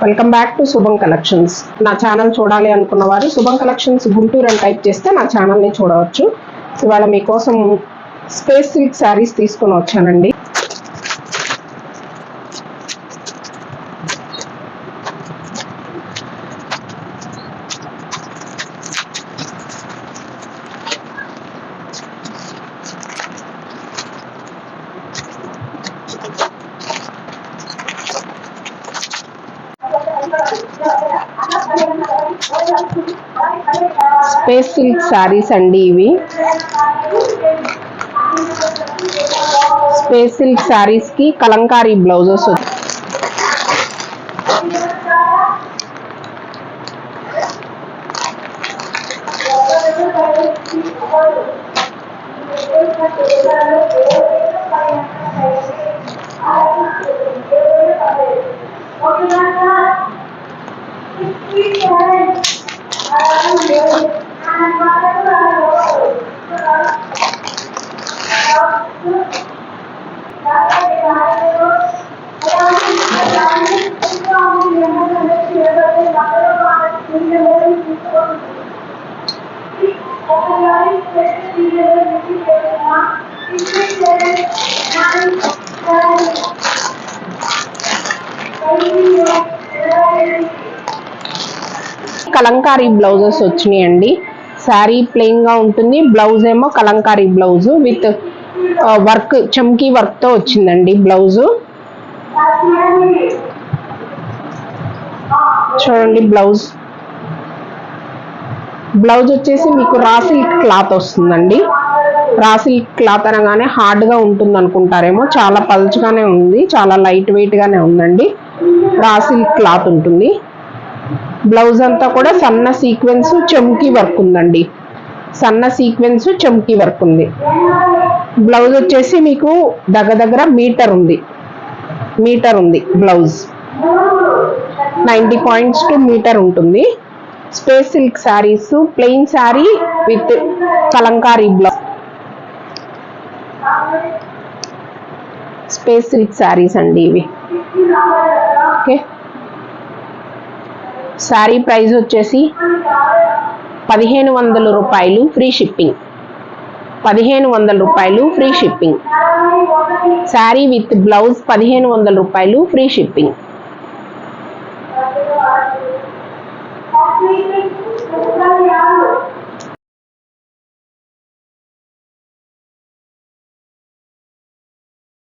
Welcome back to శుభం collections. నా channel చూడాలి అనుకున్న వారు శుభం కలెక్షన్స్ గుంటూరు అని టైప్ చేస్తే నా ఛానల్ని చూడవచ్చు. ఇవాళ మీకోసం స్పేస్ సిల్క్ శారీస్ తీసుకొని వచ్చానండి. స్పేస్ సిల్క్ శారీస్ అండి ఇవి. స్పేస్ సిల్క్ శారీస్ కి కలంకారీ బ్లౌజెస్ కలంకారీ బ్లౌజెస్ వచ్చినాయండి. శారీ ప్లెయిన్ గా ఉంటుంది, బ్లౌజ్ ఏమో కలంకారీ బ్లౌజ్ విత్ వర్క్, చమ్కీ వర్క్ తో వచ్చిందండి బ్లౌజ్. చూడండి బ్లౌజ్ వచ్చేసి మీకు రా సిల్క్ క్లాత్ వస్తుందండి. రా సిల్క్ క్లాత్ అనగానే హార్డ్ గా ఉంటుంది అనుకుంటారేమో, చాలా పల్చగానే ఉంది, చాలా లైట్ వెయిట్ గానే ఉందండి. రా సిల్క్ క్లాత్ ఉంటుంది. బ్లౌజ్ అంతా కూడా సన్న సీక్వెన్స్ చమ్కీ వర్క్ ఉందండి. సన్న సీక్వెన్స్ చమ్కీ వర్క్ ఉంది. బ్లౌజ్ వచ్చేసి మీకు దగ్గర మీటర్ ఉంది బ్లౌజ్. 90 పాయింట్స్ టు మీటర్ ఉంటుంది. Space silk saris, plain sari with Kalamkari blouse. Space silk saris అండి ఇవి. ఓకే, శారీ ప్రైస్ వచ్చేసి 1500 రూపాయలు ఫ్రీ షిప్పింగ్. 1500 రూపాయలు free shipping. Sari with blouse 1500 రూపాయలు ఫ్రీ షిప్పింగ్.